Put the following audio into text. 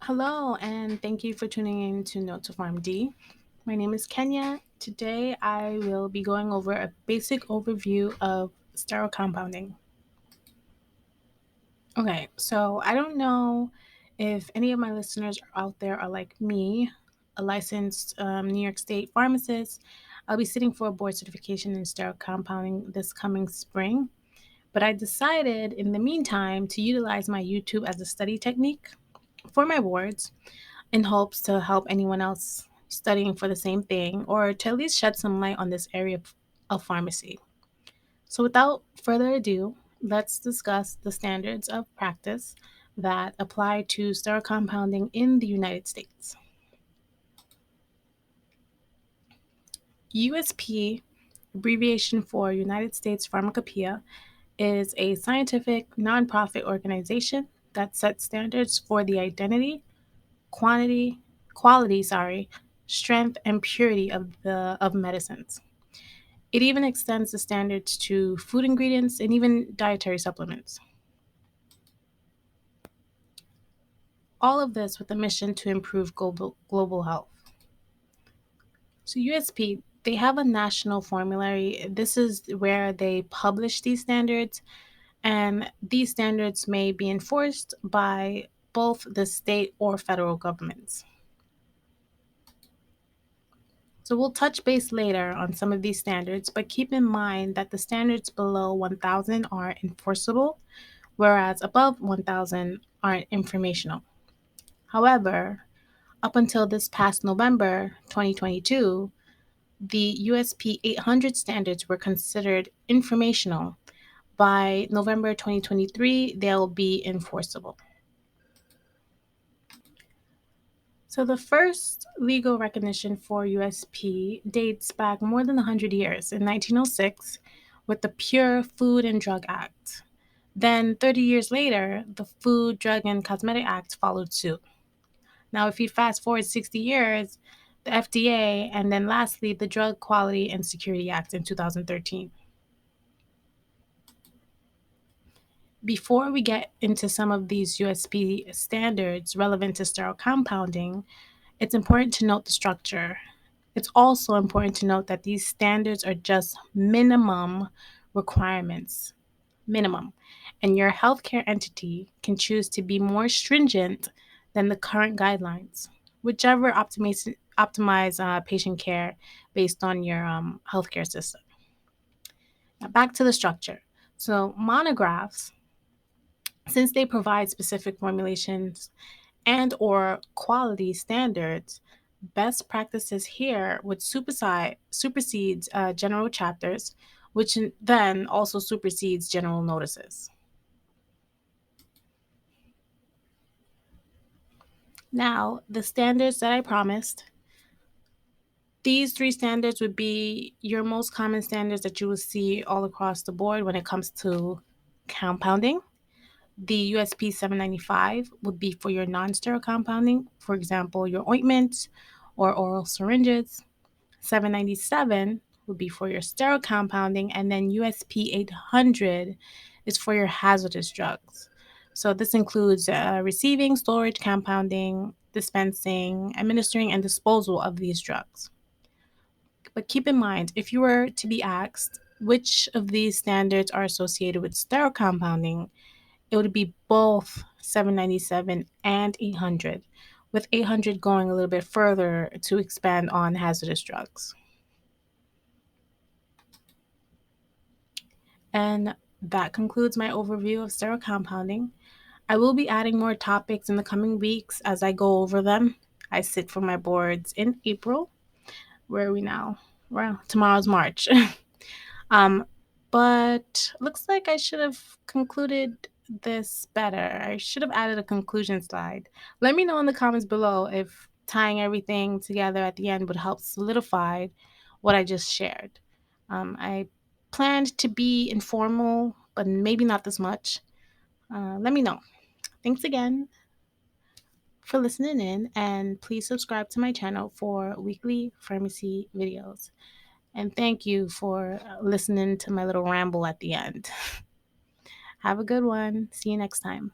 Hello, and thank you for tuning in to Note to Pharm.D. My name is Kenya. Today, I will be going over a basic overview of sterile compounding. Okay, so I don't know if any of my listeners out there are like me, a licensed New York State pharmacist. I'll be sitting for a board certification in sterile compounding this coming spring, but I decided in the meantime to utilize my YouTube as a study technique for my boards in hopes to help anyone else studying for the same thing or to at least shed some light on this area of pharmacy. So, without further ado, let's discuss the standards of practice that apply to sterile compounding in the United States. USP, abbreviation for United States Pharmacopoeia, is a scientific nonprofit organization that sets standards for the identity, quantity, quality, strength and purity of medicines. It even extends the standards to food ingredients and even dietary supplements. All of this with a mission to improve global health. So USP, they have a national formulary. This is where they publish these standards, and these standards may be enforced by both the state or federal governments. So we'll touch base later on some of these standards, but keep in mind that the standards below 1000 are enforceable, whereas above 1000 are informational. However, up until this past November 2022, the USP 800 standards were considered informational. By November 2023, they'll be enforceable. So the first legal recognition for USP dates back more than 100 years in 1906 with the Pure Food and Drug Act. Then 30 years later, the Food, Drug, and Cosmetic Act followed suit. Now, if you fast forward 60 years, the FDA, and then lastly, the Drug Quality and Security Act in 2013. Before we get into some of these USP standards relevant to sterile compounding, it's important to note the structure. It's also important to note that these standards are just minimum requirements, minimum, and your healthcare entity can choose to be more stringent than the current guidelines, whichever optimize patient care based on your healthcare system. Now back to the structure. So monographs, since they provide specific formulations and or quality standards, best practices here would supersedes general chapters, which then also supersedes general notices. Now, the standards that I promised, these three standards would be your most common standards that you will see all across the board when it comes to compounding. The USP 795 would be for your non sterile compounding, for example, your ointments or oral syringes. 797 would be for your sterile compounding, and then USP 800 is for your hazardous drugs. So this includes receiving, storage, compounding, dispensing, administering, and disposal of these drugs. But keep in mind, if you were to be asked which of these standards are associated with sterile compounding, it would be both 797 and 800, with 800 going a little bit further to expand on hazardous drugs. And that concludes my overview of sterile compounding. I will be adding more topics in the coming weeks as I go over them. I sit for my boards in April. Where are we now? Well, tomorrow's March. um, but looks like I should have concluded this better. I should have added a conclusion slide. Let me know in the comments below if tying everything together at the end would help solidify what I just shared. I planned to be informal, but maybe not this much. Let me know. Thanks again for listening in, and please subscribe to my channel for weekly pharmacy videos. And thank you for listening to my little ramble at the end. Have a good one. See you next time.